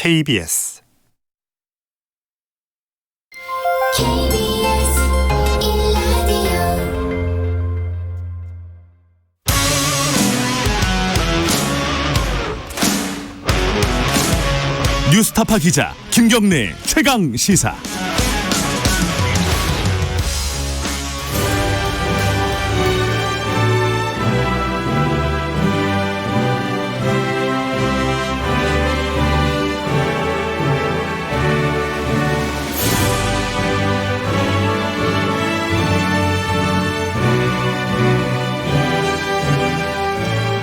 KBS 뉴스타파 기자 김경래 최강 시사.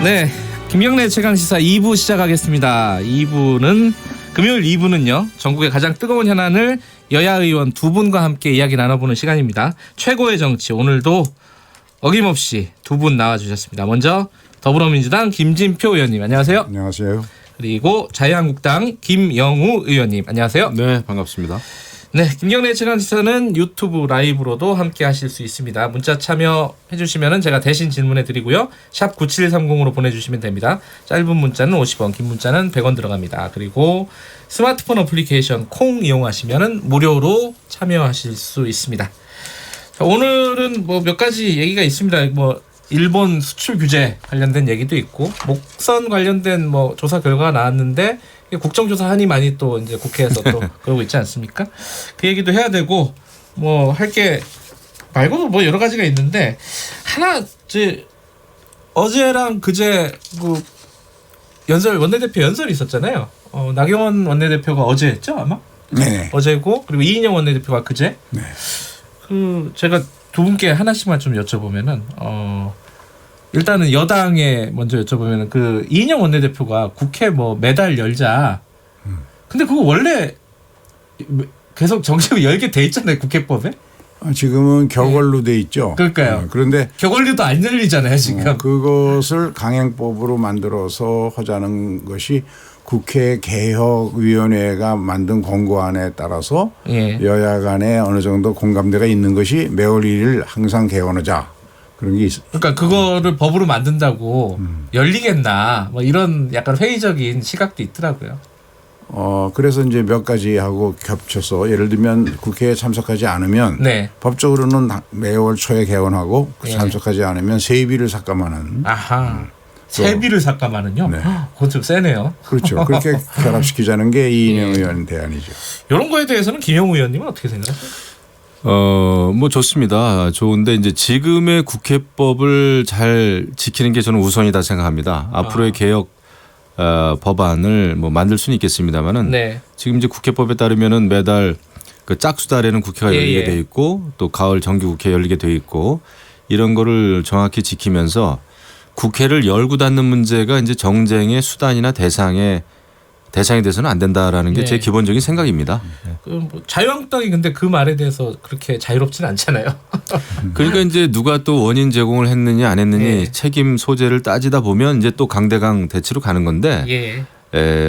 네, 김경래 최강시사 2부 시작하겠습니다. 2부는 금요일 2부는요. 전국의 가장 뜨거운 현안을 여야 의원 두 분과 함께 이야기 나눠보는 시간입니다. 최고의 정치, 오늘도 어김없이 두 분 나와주셨습니다. 먼저 더불어민주당 김진표 의원님 안녕하세요. 안녕하세요. 그리고 자유한국당 김영우 의원님 안녕하세요. 네, 반갑습니다. 네, 김경래 최강시사는 유튜브 라이브로도 함께 하실 수 있습니다. 문자 참여해 주시면 제가 대신 질문해 드리고요. 샵 9730으로 보내주시면 됩니다. 짧은 문자는 50원, 긴 문자는 100원 들어갑니다. 그리고 스마트폰 어플리케이션 콩 이용하시면 무료로 참여하실 수 있습니다. 자, 오늘은 뭐 몇 가지 얘기가 있습니다. 뭐 일본 수출 규제 관련된 얘기도 있고 목선 관련된 뭐 조사 결과가 나왔는데 국정조사 한이 많이 또 이제 국회에서 또 그러고 있지 않습니까? 그 얘기도 해야 되고 뭐 할 게 말고도 뭐 여러 가지가 있는데 하나 이제 어제랑 그제 그 연설 원내대표 연설이 있었잖아요. 나경원 원내대표가 어제였죠 아마? 네. 어제고 그리고 이인영 원내대표가 그제. 네. 그 제가 두 분께 하나씩만 좀 여쭤보면은 일단은 여당에 먼저 여쭤보면 그 이인영 원내대표가 국회 뭐 매달 열자. 근데 그거 원래 계속 정식으로 열게 돼 있잖아요 국회법에. 지금은 격월로 돼 있죠. 그러니까요. 그런데 격월로도 안 열리잖아요 지금. 그것을 강행법으로 만들어서 하자는 것이 국회 개혁위원회가 만든 권고안에 따라서 여야 간에 어느 정도 공감대가 있는 것이 매월 1일 항상 개원하자. 그런 게 있어요. 그러니까 그거를 법으로 만든다고 열리겠나 뭐 이런 약간 회의적인 시각도 있더라고요. 그래서 이제 몇 가지 하고 겹쳐서 예를 들면 국회에 참석하지 않으면 네. 법적으로는 매월 초에 개원하고 참석하지 않으면 세비를 삭감하는. 아하. 세비를 삭감하는요? 네. 그건 좀 세네요. 그렇죠. 그렇게 결합시키자는 게 이인영 의원 대안이죠. 이런 거에 대해서는 김영우 의원님은 어떻게 생각하세요? 뭐 좋습니다. 좋은데 이제 지금의 국회법을 잘 지키는 게 저는 우선이다 생각합니다. 앞으로의 개혁 법안을 뭐 만들 수는 있겠습니다만은 네. 지금 이제 국회법에 따르면은 매달 그 짝수달에는 국회가 열리게 돼 있고 또 가을 정기국회 열리게 돼 있고 이런 거를 정확히 지키면서 국회를 열고 닫는 문제가 이제 정쟁의 수단이나 대상이 돼서는 안 된다라는 게 제 기본적인 생각입니다. 뭐 자유한국당이 근데 그 말에 대해서 그렇게 자유롭지는 않잖아요. 그러니까 이제 누가 또 원인 제공을 했느냐 안 했느니 책임 소재를 따지다 보면 이제 또 강대강 대치로 가는 건데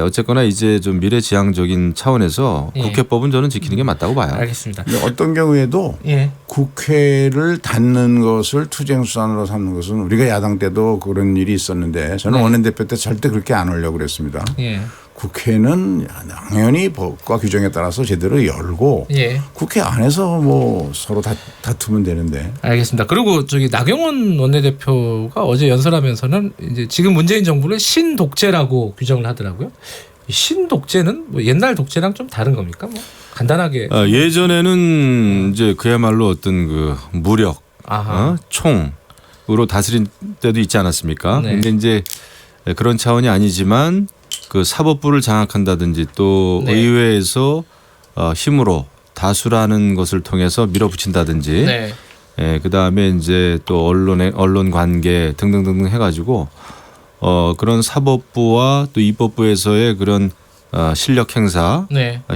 어쨌거나 이제 좀 미래지향적인 차원에서 국회법은 저는 지키는 게 맞다고 봐요. 알겠습니다. 어떤 경우에도 국회를 닫는 것을 투쟁수단으로 삼는 것은 우리가 야당 때도 그런 일이 있었는데 저는 원내대표 때 절대 그렇게 안 하려고 그랬습니다. 국회는 당연히 법과 규정에 따라서 제대로 열고 국회 안에서 뭐 서로 다투면 되는데. 알겠습니다. 그리고 저기 나경원 원내대표가 어제 연설하면서는 이제 지금 문재인 정부를 신독재라고 규정을 하더라고요. 신독재는 뭐 옛날 독재랑 좀 다른 겁니까? 뭐 간단하게. 예전에는 이제 그야말로 어떤 그 무력, 총으로 다스린 때도 있지 않았습니까? 근데 이제 그런 차원이 아니지만 그 사법부를 장악한다든지 또 의회에서 힘으로 다수라는 것을 통해서 밀어붙인다든지 그다음에 이제 또 언론 관계 등등등 해가지고 그런 사법부와 또 입법부에서의 그런 실력 행사,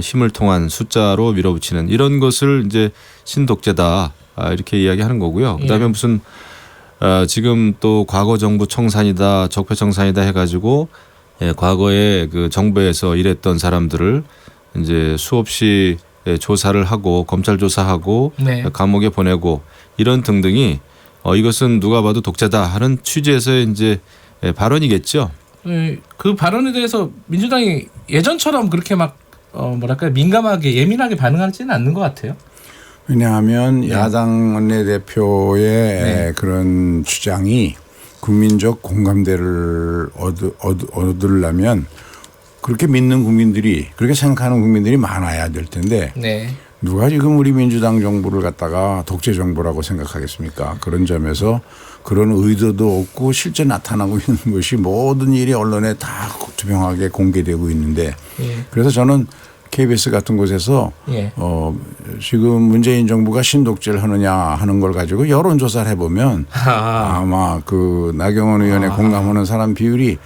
힘을 통한 숫자로 밀어붙이는 이런 것을 이제 신독재다 이렇게 이야기하는 거고요. 그다음에 무슨 지금 또 과거 정부 청산이다, 적폐청산이다 해가지고 과거에 그 정부에서 일했던 사람들을 이제 수없이 조사를 하고 검찰 조사하고 감옥에 보내고 이런 등등이 이것은 누가 봐도 독재다 하는 취지에서의 이제 발언이겠죠. 그 발언에 대해서 민주당이 예전처럼 그렇게 막 뭐랄까 민감하게 예민하게 반응하지는 않는 것 같아요. 왜냐하면 야당 원내대표의 그런 주장이 국민적 공감대를 얻으려면 그렇게 믿는 국민들이 그렇게 생각하는 국민들이 많아야 될 텐데 누가 지금 우리 민주당 정부를 갖다가 독재 정부라고 생각하겠습니까? 그런 점에서 그런 의도도 없고 실제 나타나고 있는 것이 모든 일이 언론에 다 투명하게 공개되고 있는데 그래서 저는 KBS 같은 곳에서 지금 문재인 정부가 신독재를 하느냐 하는 걸 가지고 여론조사를 해보면 아마 그 나경원 의원에 공감하는 사람 비율이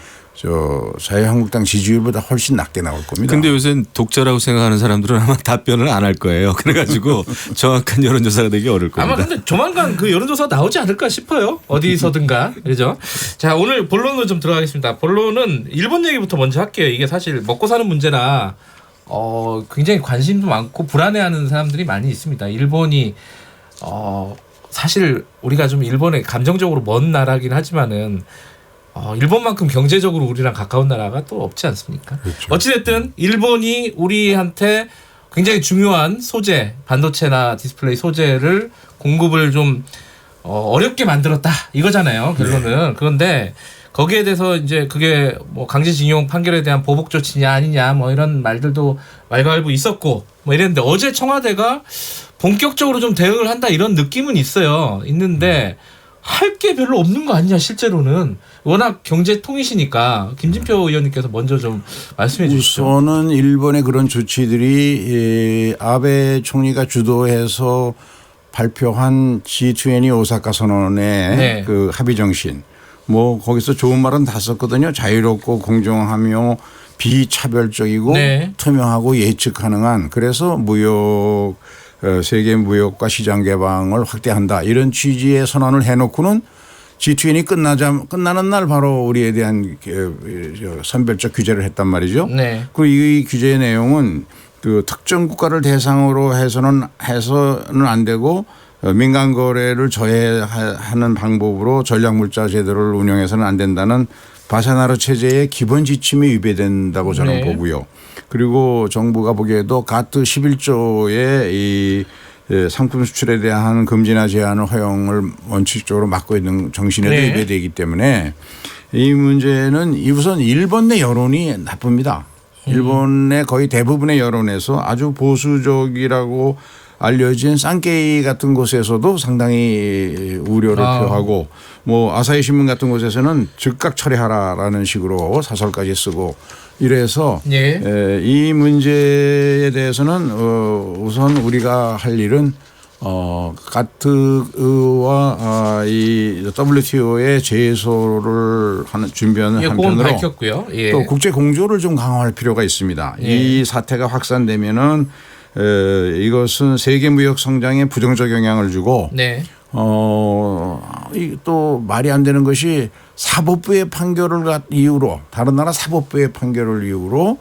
자유한국당 지지율보다 훨씬 낮게 나올 겁니다. 근데 요새 독재라고 생각하는 사람들은 아마 답변을 안 할 거예요. 그래가지고 정확한 여론조사가 되기 어려울 겁니다. 아마 근데 조만간 그 여론조사 나오지 않을까 싶어요. 어디서든가. 그죠? 자, 오늘 본론으로 좀 들어가겠습니다. 본론은 일본 얘기부터 먼저 할게요. 이게 사실 먹고 사는 문제라 굉장히 관심도 많고 불안해하는 사람들이 많이 있습니다. 일본이 사실 우리가 좀 일본에 감정적으로 먼 나라긴 하지만은 일본만큼 경제적으로 우리랑 가까운 나라가 또 없지 않습니까? 그렇죠. 어찌됐든 일본이 우리한테 굉장히 중요한 소재, 반도체나 디스플레이 소재를 공급을 좀 어렵게 만들었다 이거잖아요. 결론은. 그런데 거기에 대해서 이제 그게 뭐 강제징용 판결에 대한 보복 조치냐 아니냐 뭐 이런 말들도 왈가왈부 있었고 뭐 이랬는데 어제 청와대가 본격적으로 좀 대응을 한다 이런 느낌은 있는데 할 게 별로 없는 거 아니냐 실제로는. 워낙 경제통이시니까 김진표 의원님께서 먼저 좀 말씀해 주시죠. 우선은 일본의 그런 조치들이 아베 총리가 주도해서 발표한 G20 오사카 선언의 그 합의 정신 뭐 거기서 좋은 말은 다 썼거든요. 자유롭고 공정하며 비차별적이고 투명하고 예측 가능한 그래서 세계 무역과 시장 개방을 확대한다. 이런 취지의 선언을 해놓고는 G20이 끝나는 날 바로 우리에 대한 선별적 규제를 했단 말이죠. 그리고 이 규제의 내용은 그 특정 국가를 대상으로 해서는 안 되고 민간 거래를 저해하는 방법으로 전략물자 제도를 운영해서는 안 된다는 바샤나르 체제의 기본 지침이 위배된다고 저는 보고요. 그리고 정부가 보기에도 가트 11조의 이 상품 수출에 대한 금지나 제한을 허용을 원칙적으로 막고 있는 정신에도 위배되기 때문에 이 문제는 우선 일본 내 여론이 나쁩니다. 일본의 거의 대부분의 여론에서 아주 보수적이라고 알려진 쌍케이 같은 곳에서도 상당히 우려를 표하고 뭐 아사히 신문 같은 곳에서는 즉각 철회하라라는 식으로 사설까지 쓰고 이래서 이 문제에 대해서는 우선 우리가 할 일은 가트와 이 WTO의 제소를 준비하는 한편으로 밝혔고요. 또 국제 공조를 좀 강화할 필요가 있습니다. 이 사태가 확산되면은 이것은 세계 무역 성장에 부정적 영향을 주고 또 말이 안 되는 것이 사법부의 판결을 이유로 다른 나라 사법부의 판결을 이유로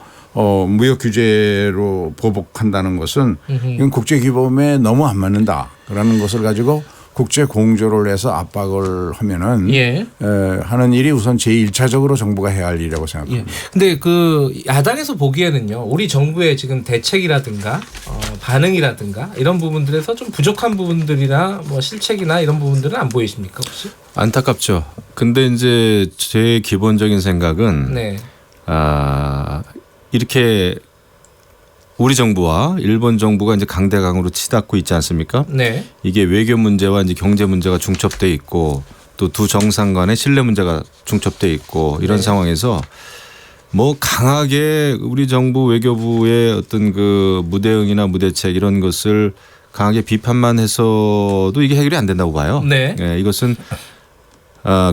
무역 규제로 보복한다는 것은 이건 국제 규범에 너무 안 맞는다라는 것을 가지고 국제 공조를 해서 압박을 하면은 하는 일이 우선 제1차적으로 정부가 해야 할 일이라고 생각합니다. 근데 그 야당에서 보기에는요. 우리 정부의 지금 대책이라든가 반응이라든가 이런 부분들에서 좀 부족한 부분들이나 뭐 실책이나 이런 부분들은 안 보이십니까 혹시? 안타깝죠. 근데 이제 제 기본적인 생각은 이렇게 우리 정부와 일본 정부가 이제 강대강으로 치닫고 있지 않습니까? 이게 외교 문제와 이제 경제 문제가 중첩돼 있고 또 두 정상 간의 신뢰 문제가 중첩돼 있고 이런 상황에서 뭐 강하게 우리 정부 외교부의 어떤 그 무대응이나 무대책 이런 것을 강하게 비판만 해서도 이게 해결이 안 된다고 봐요. 이것은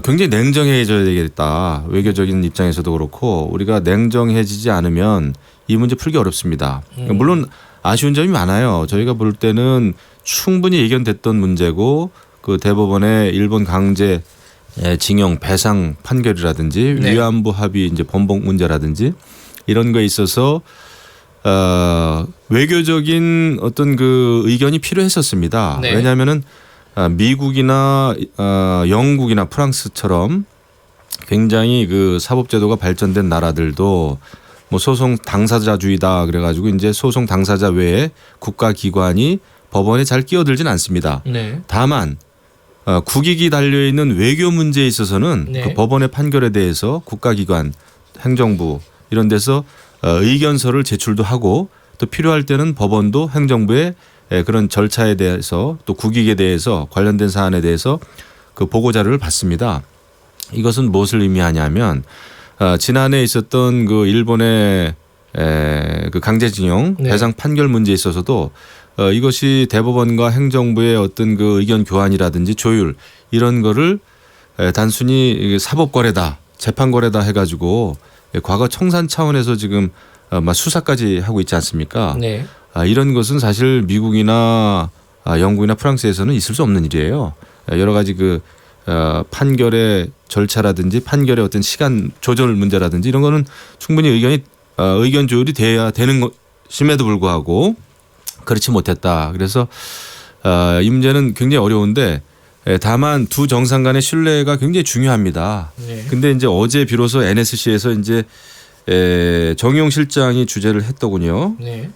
굉장히 냉정해져야 되겠다. 외교적인 입장에서도 그렇고 우리가 냉정해지지 않으면 이 문제 풀기 어렵습니다. 물론 아쉬운 점이 많아요. 저희가 볼 때는 충분히 예견됐던 문제고 그 대법원의 일본 강제 징용 배상 판결이라든지 위안부 합의 이제 번복 문제라든지 이런 거에 있어서 외교적인 어떤 그 의견이 필요했었습니다. 왜냐하면은 미국이나 영국이나 프랑스처럼 굉장히 그 사법제도가 발전된 나라들도 뭐 소송 당사자주의다 그래가지고 이제 소송 당사자 외에 국가기관이 법원에 잘 끼어들진 않습니다. 네. 다만 국익이 달려있는 외교 문제에 있어서는 네. 그 법원의 판결에 대해서 국가기관, 행정부 이런 데서 의견서를 제출도 하고 또 필요할 때는 법원도 행정부의 그런 절차에 대해서 또 국익에 대해서 관련된 사안에 대해서 그 보고자료를 받습니다. 이것은 무엇을 의미하냐면 지난해 있었던 그 일본의 그 강제징용 네. 배상 판결 문제에 있어서도 이것이 대법원과 행정부의 어떤 그 의견 교환이라든지 조율 이런 거를 단순히 사법거래다 재판거래다 해가지고 과거 청산 차원에서 지금 막 수사까지 하고 있지 않습니까? 네. 이런 것은 사실 미국이나 영국이나 프랑스에서는 있을 수 없는 일이에요. 여러 가지 그 판결의 절차라든지 판결의 어떤 시간 조절 문제라든지 이런 거는 충분히 의견 조율이 돼야 되는 것임에도 불구하고 그렇지 못했다. 그래서 이 문제는 굉장히 어려운데 다만 두 정상 간의 신뢰가 굉장히 중요합니다. 네. 근데 이제 어제 비로소 NSC에서 이제 정의용 실장이 주재를 했더군요. 네.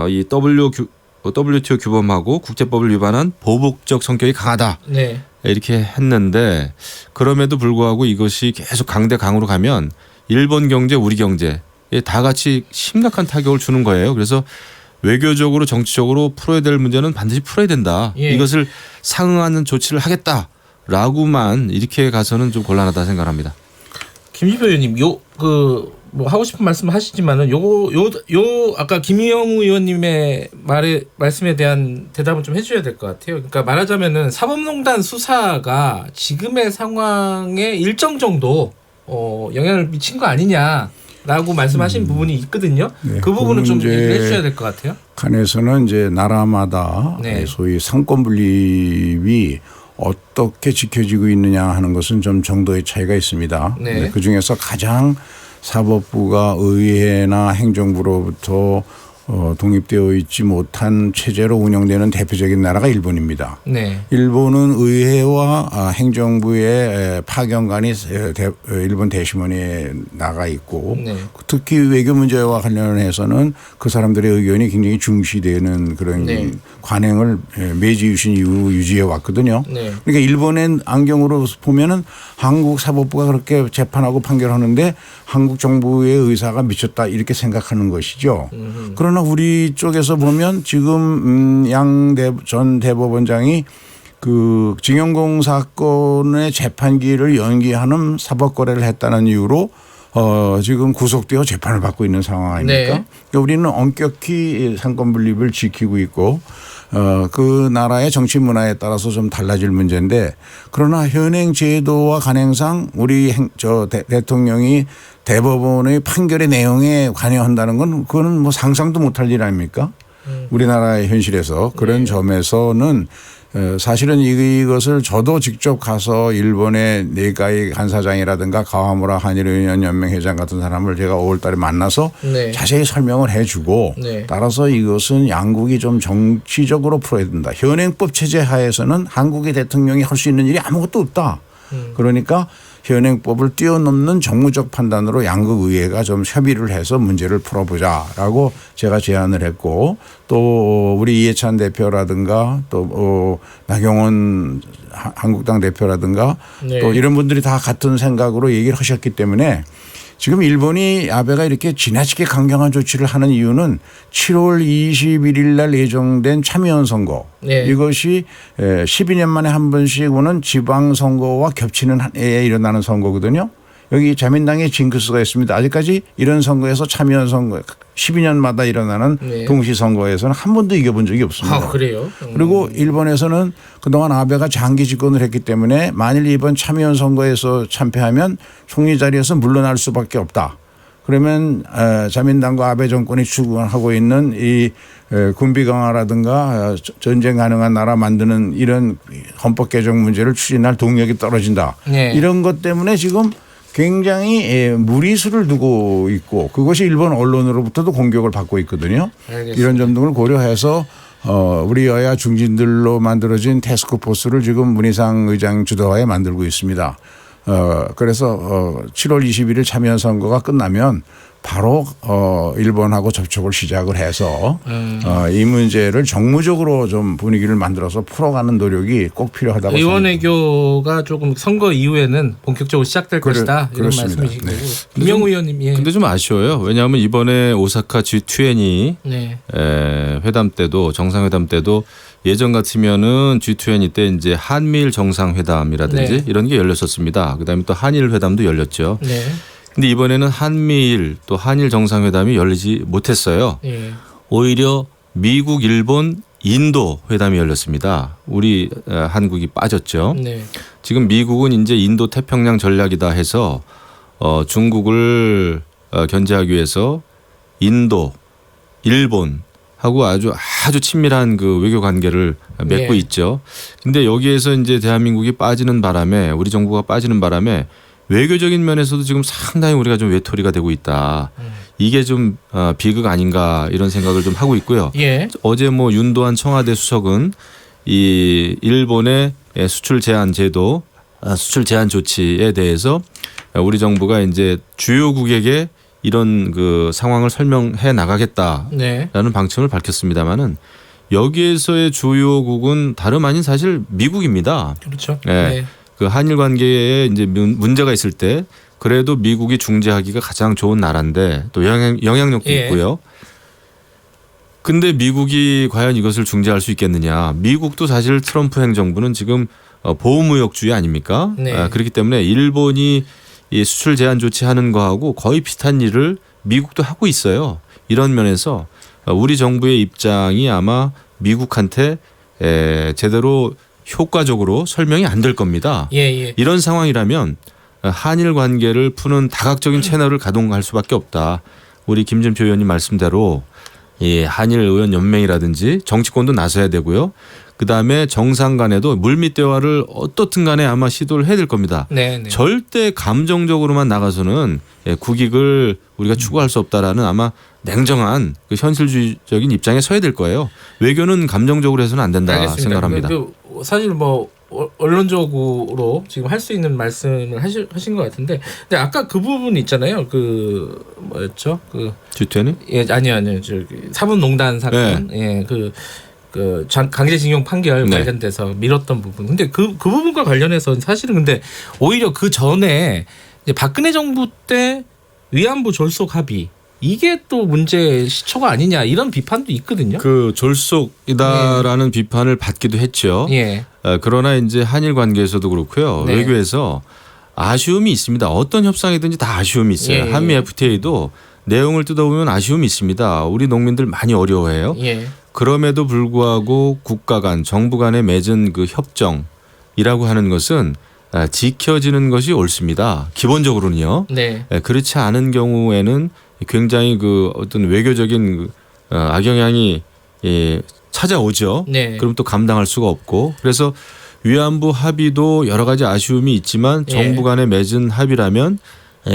이 WTO 규범하고 국제법을 위반한 보복적 성격이 강하다. 네. 이렇게 했는데 그럼에도 불구하고 이것이 계속 강대강으로 가면 일본 경제, 우리 경제에 다 같이 심각한 타격을 주는 거예요. 그래서 외교적으로 정치적으로 풀어야 될 문제는 반드시 풀어야 된다. 예. 이것을 상응하는 조치를 하겠다라고만 이렇게 가서는 좀 곤란하다 생각합니다. 김지표 의원님, 뭐 하고 싶은 말씀 하시지만은 요 아까 김영우 의원님의 말씀에 대한 대답은 좀 해주셔야 될 것 같아요. 그러니까 말하자면은 사법농단 수사가 지금의 상황에 일정 정도 영향을 미친 거 아니냐라고 말씀하신 부분이 있거든요. 네, 그 부분은 좀 이제 얘기를 해주셔야 될 것 같아요. 칸에서는 이제 나라마다 네. 소위 상권 분립이 어떻게 지켜지고 있느냐 하는 것은 좀 정도의 차이가 있습니다. 네. 그 중에서 가장 사법부가 의회나 행정부로부터 독립되어 있지 못한 체제로 운영되는 대표적인 나라가 일본입니다. 네. 일본은 의회와 행정부의 파견관이 일본 대심원에 나가 있고 네. 특히 외교 문제와 관련해서는 그 사람들의 의견이 굉장히 중시되는 그런 네. 관행을 메이지 유신 이후 유지해 왔거든요. 네. 그러니까 일본의 안경으로 보면은 한국 사법부가 그렇게 재판하고 판결하는데 한국 정부의 의사가 미쳤다 이렇게 생각하는 것이죠. 그러나 우리 쪽에서 보면 지금 양 전 대법원장이 그 징용공 사건의 재판기를 연기하는 사법거래를 했다는 이유로 지금 구속되어 재판을 받고 있는 상황 아닙니까? 네. 그러니까 우리는 엄격히 상권 분립을 지키고 있고 그 나라의 정치 문화에 따라서 좀 달라질 문제인데 그러나 현행 제도와 관행상 우리 대통령이 대법원의 판결의 내용에 관여한다는 건 그거는 뭐 상상도 못할 일 아닙니까? 우리나라의 현실에서 그런 점에서는 사실은 이것을 저도 직접 가서 일본의 네가이 간사장이라든가 가와무라 한일의원연맹 회장 같은 사람을 제가 5월 달에 만나서 네. 자세히 설명을 해주고 네. 따라서 이것은 양국이 좀 정치적으로 풀어야 된다. 현행법 체제 하에서는 한국의 대통령이 할 수 있는 일이 아무것도 없다. 그러니까 현행법을 뛰어넘는 정무적 판단으로 양국 의회가 좀 협의를 해서 문제를 풀어보자라고 제가 제안을 했고 또 우리 이해찬 대표라든가 또 나경원 한국당 대표라든가 네. 또 이런 분들이 다 같은 생각으로 얘기를 하셨기 때문에 지금 일본이 아베가 이렇게 지나치게 강경한 조치를 하는 이유는 7월 21일 날 예정된 참의원 선거 네. 이것이 12년 만에 한 번씩 오는 지방선거와 겹치는 해에 일어나는 선거거든요. 여기 자민당의 징크스가 있습니다. 아직까지 이런 선거에서 참의원 선거 12년마다 일어나는 네. 동시선거에서는 한 번도 이겨본 적이 없습니다. 아, 그래요? 그리고 일본에서는 그동안 아베가 장기 집권을 했기 때문에 만일 이번 참의원 선거에서 참패하면 총리 자리에서 물러날 수밖에 없다. 그러면 자민당과 아베 정권이 추구하고 있는 이 군비 강화라든가 전쟁 가능한 나라 만드는 이런 헌법 개정 문제를 추진할 동력이 떨어진다. 네. 이런 것 때문에 지금 굉장히 무리수를 두고 있고 그것이 일본 언론으로부터도 공격을 받고 있거든요. 알겠습니다. 이런 점 등을 고려해서 우리 여야 중진들로 만들어진 태스크포스를 지금 문희상 의장 주도하에 만들고 있습니다. 그래서 7월 21일 참여연 선거가 끝나면 바로 일본하고 접촉을 시작을 해서 이 문제를 정무적으로 좀 분위기를 만들어서 풀어가는 노력이 꼭 필요하다고 의원 생각합니다. 외교가 조금 선거 이후에는 본격적으로 시작될 것이다 이런 그렇습니다. 말씀이시고 네. 김영우 의원님. 예. 근데 좀 아쉬워요. 왜냐하면 이번에 오사카 G20 네. 회담 때도 정상회담 때도 예전 같으면은 G20 때 이제 한미일 정상회담이라든지 네. 이런 게 열렸었습니다. 그다음에 또 한일 회담도 열렸죠. 네. 근데 이번에는 한미일 또 한일 정상회담이 열리지 못했어요. 예. 오히려 미국, 일본, 인도 회담이 열렸습니다. 우리 한국이 빠졌죠. 네. 지금 미국은 이제 인도 태평양 전략이다 해서 중국을 견제하기 위해서 인도, 일본하고 아주 친밀한 그 외교 관계를 맺고 네. 있죠. 근데 여기에서 이제 대한민국이 빠지는 바람에 우리 정부가 빠지는 바람에 외교적인 면에서도 지금 상당히 우리가 좀 외톨이가 되고 있다. 이게 좀 비극 아닌가 이런 생각을 좀 하고 있고요. 예. 어제 뭐 윤도한 청와대 수석은 이 일본의 수출 제한 제도, 수출 제한 조치에 대해서 우리 정부가 이제 주요국에게 이런 그 상황을 설명해 나가겠다라는 네. 방침을 밝혔습니다마는 여기에서의 주요국은 다름 아닌 사실 미국입니다. 그렇죠. 네. 네. 그 한일 관계에 이제 문제가 있을 때 그래도 미국이 중재하기가 가장 좋은 나라인데 또 영향력도 예. 있고요. 근데 미국이 과연 이것을 중재할 수 있겠느냐. 미국도 사실 트럼프 행정부는 지금 보호무역주의 아닙니까? 네. 그렇기 때문에 일본이 이 수출 제한 조치하는 거하고 거의 비슷한 일을 미국도 하고 있어요. 이런 면에서 우리 정부의 입장이 아마 미국한테 제대로 효과적으로 설명이 안 될 겁니다. 예, 예. 이런 상황이라면 한일 관계를 푸는 다각적인 채널을 가동할 수밖에 없다. 우리 김진표 의원님 말씀대로 이 한일 의원 연맹이라든지 정치권도 나서야 되고요. 그다음에 정상 간에도 물밑 대화를 어떻든 간에 아마 시도를 해야 될 겁니다. 네, 네. 절대 감정적으로만 나가서는 국익을 우리가 추구할 수 없다라는 아마 냉정한 그 현실주의적인 입장에 서야 될 거예요. 외교는 감정적으로 해서는 안 된다 알겠습니다. 생각합니다. 사실 뭐 언론적으로 지금 할 수 있는 말씀을 하신 것 같은데, 근데 아까 그 부분 있잖아요. 그 뭐였죠? 그 G20? 예, 아니요. 저기 사법농단 사건, 예, 그 강제징용 판결 네. 관련돼서 미뤘던 부분. 근데 그 부분과 관련해서 사실은 근데 오히려 그 전에 이제 박근혜 정부 때 위안부 졸속 합의 이게 또 문제 시초가 아니냐 이런 비판도 있거든요. 그 졸속이다라는 비판을 받기도 했죠. 예. 그러나 이제 한일 관계에서도 그렇고요. 네. 외교에서 아쉬움이 있습니다. 어떤 협상이든지 다 아쉬움이 있어요. 예. 한미 FTA도 내용을 뜯어보면 아쉬움이 있습니다. 우리 농민들 많이 어려워해요. 예. 그럼에도 불구하고 국가 간 정부 간에 맺은 그 협정이라고 하는 것은 지켜지는 것이 옳습니다. 기본적으로는요. 네. 그렇지 않은 경우에는 굉장히 그 어떤 외교적인 악영향이 찾아오죠. 네. 그럼 또 감당할 수가 없고 그래서 위안부 합의도 여러 가지 아쉬움이 있지만 정부 간에 맺은 합의라면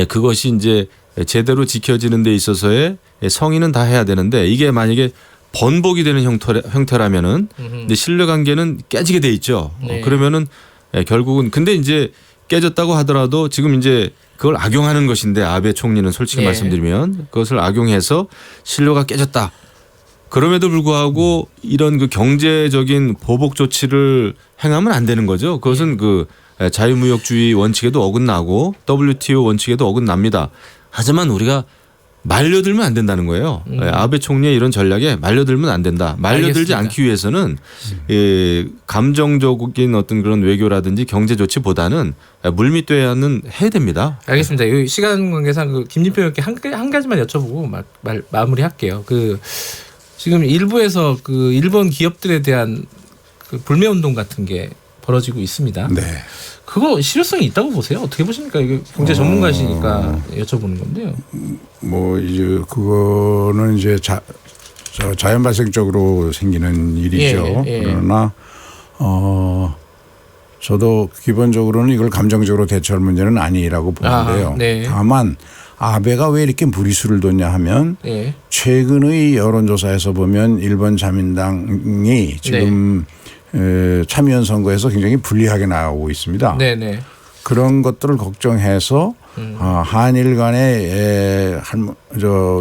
그것이 이제 제대로 지켜지는 데 있어서의 성의는 다 해야 되는데 이게 만약에 번복이 되는 형태라면은 근데 신뢰관계는 깨지게 돼 있죠. 네. 그러면은 결국은 근데 이제 깨졌다고 하더라도 지금 이제 그걸 악용하는 것인데 아베 총리는 솔직히 예. 말씀드리면 그것을 악용해서 신뢰가 깨졌다. 그럼에도 불구하고 이런 그 경제적인 보복 조치를 행하면 안 되는 거죠. 그것은 그 자유무역주의 원칙에도 어긋나고 WTO 원칙에도 어긋납니다. 하지만 우리가 말려들면 안 된다는 거예요. 아베 총리의 이런 전략에 말려들면 안 된다. 말려들지 알겠습니다. 않기 위해서는 감정적인 어떤 그런 외교라든지 경제 조치보다는 물밑 대화는 해야 됩니다. 알겠습니다. 이 시간 관계상 그 김진표 의원께 한 가지만 여쭤보고 마무리할게요. 그 지금 일부에서 그 일본 기업들에 대한 그 불매 운동 같은 게 벌어지고 있습니다. 네. 그거 실효성이 있다고 보세요? 어떻게 보십니까? 이게 경제 전문가시니까 여쭤보는 건데요. 뭐 이제 그거는 이제 자연 발생적으로 생기는 일이죠. 예. 그러나 저도 기본적으로는 이걸 감정적으로 대처할 문제는 아니라고 보는데요. 네. 다만 아베가 왜 이렇게 무리수를 뒀냐 하면 예. 최근의 여론조사에서 보면 일본 자민당이 지금 참여연 선거에서 굉장히 불리하게 나오고 있습니다. 네네. 그런 것들을 걱정해서 한일 간의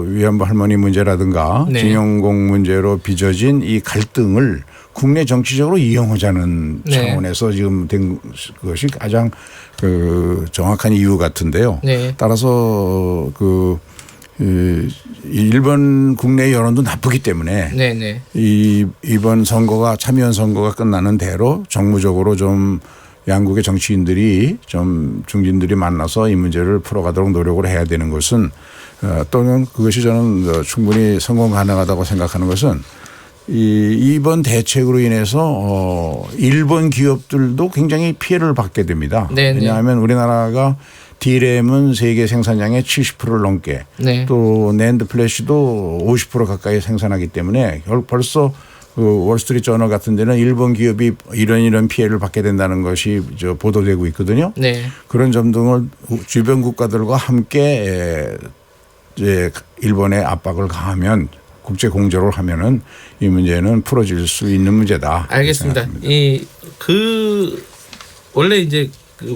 위안부 할머니 문제라든가 네. 징용공 문제로 빚어진 이 갈등을 국내 정치적으로 이용하자는 네. 차원에서 지금 된 것이 가장 정확한 이유 같은데요. 네. 따라서 일본 국내 여론도 나쁘기 때문에 네네. 이번 선거가 참여연 선거가 끝나는 대로 정무적으로 좀 양국의 정치인들이 좀 중진들이 만나서 이 문제를 풀어가도록 노력을 해야 되는 것은 또는 그것이 저는 충분히 성공 가능하다고 생각하는 것은 이번 대책으로 인해서 일본 기업들도 굉장히 피해를 받게 됩니다. 네네. 왜냐하면 우리나라가 D램은 세계 생산량의 70%를 넘게 네. 또 낸드 플래시도 50% 가까이 생산하기 때문에 벌써 월스트리트 저널 같은 데는 일본 기업이 이런 피해를 받게 된다는 것이 보도되고 있거든요. 네. 그런 점 등을 주변 국가들과 함께 이제 일본의 압박을 가하면 국제 공조를 하면은 이 문제는 풀어질 수 있는 문제다. 알겠습니다. 원래 이제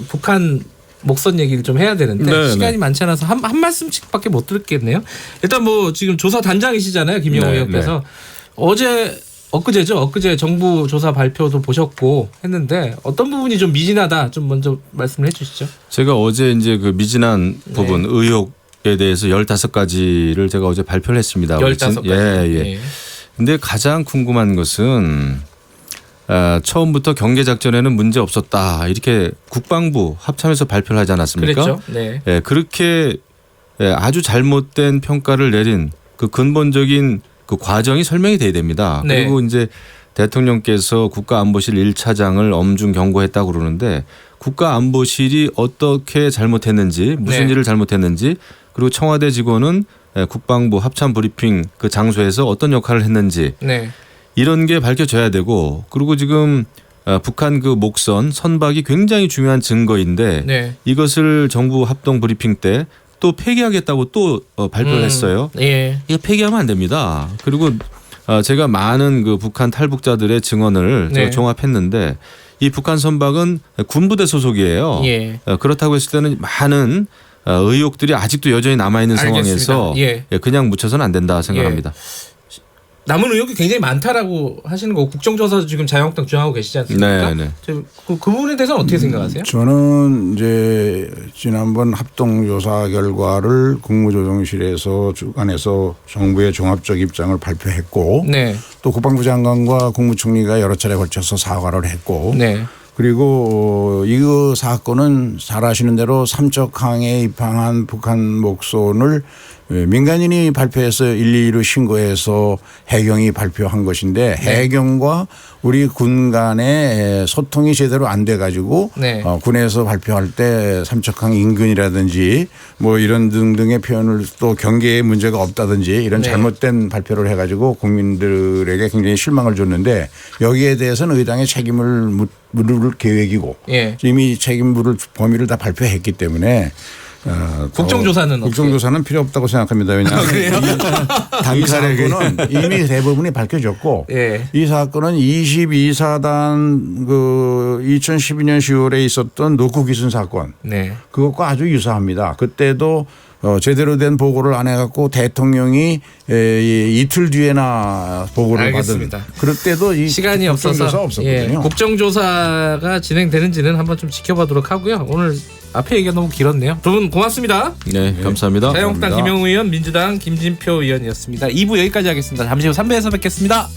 북한 목선 얘기를 좀 해야 되는데 네, 시간이 네. 많지 않아서 한 말씀씩밖에 못 듣겠네요. 일단 뭐 지금 조사 단장이시잖아요, 김영우 네, 의원께서. 엊그제 정부 조사 발표도 보셨고 했는데 어떤 부분이 좀 미진하다 좀 먼저 말씀을 해주시죠. 제가 어제 이제 그 미진한 부분 의혹에 대해서 15가지를 제가 어제 발표를 했습니다. 15가지. 예. 근데 가장 궁금한 것은 처음부터 경계 작전에는 문제 없었다 이렇게 국방부 합참에서 발표를 하지 않았습니까? 그랬죠. 네. 예, 그렇게 아주 잘못된 평가를 내린 그 근본적인 그 과정이 설명이 돼야 됩니다. 네. 그리고 이제 대통령께서 국가안보실 1차장을 엄중 경고했다고 그러는데 국가안보실이 어떻게 잘못했는지 무슨 네. 일을 잘못했는지 그리고 청와대 직원은 국방부 합참 브리핑 그 장소에서 어떤 역할을 했는지 네. 이런 게 밝혀져야 되고 그리고 지금 북한 그 목선 선박이 굉장히 중요한 증거인데 네. 이것을 정부 합동 브리핑 때 또 폐기하겠다고 또 발표를 했어요. 예. 이거 폐기하면 안 됩니다. 그리고 제가 많은 그 북한 탈북자들의 증언을 제가 종합했는데 이 북한 선박은 군부대 소속이에요. 예. 그렇다고 했을 때는 많은 의혹들이 아직도 여전히 남아있는 상황에서 그냥 묻혀서는 안 된다 생각합니다. 남은 의혹이 굉장히 많다라고 하시는 거고 국정조사도 지금 자유한국당 주장하고 계시지 않습니까? 네. 그 부분에 대해서는 어떻게 생각하세요? 저는 이제 지난번 합동조사 결과를 국무조정실에서 주관해서 정부의 종합적 입장을 발표했고 네. 또 국방부 장관과 국무총리가 여러 차례 걸쳐서 사과를 했고 네. 그리고 이 사건은 잘 아시는 대로 삼척항에 입항한 북한 목선을 민간인이 발표해서 112로 신고해서 해경이 발표한 것인데 해경과 우리 군 간의 소통이 제대로 안 돼 가지고 군에서 발표할 때 삼척항 인근이라든지 뭐 이런 등등의 표현을 또 경계에 문제가 없다든지 이런 잘못된 발표를 해 가지고 국민들에게 굉장히 실망을 줬는데 여기에 대해서는 의당의 책임을 물을 계획이고 이미 책임 물을 범위를 다 발표했기 때문에 국정조사는 필요 없다고 생각합니다. 왜냐하면 이 사건은 이미 대부분이 밝혀졌고 이 사건은 22사단 2012년 10월에 있었던 노크 기순 사건 그것과 아주 유사합니다. 그때도 제대로 된 보고를 안 해갖고 대통령이 이틀 뒤에나 보고를 알겠습니다. 받은 그럴 때도 이 시간이 없어서 없었거든요. 국정조사가 진행되는지는 한번 좀 지켜보도록 하고요. 오늘 앞에 얘기가 너무 길었네요. 두 분 고맙습니다. 네, 감사합니다. 자유한국당 김영우 의원, 민주당 김진표 의원이었습니다. 2부 여기까지 하겠습니다. 잠시 후 3부에서 뵙겠습니다.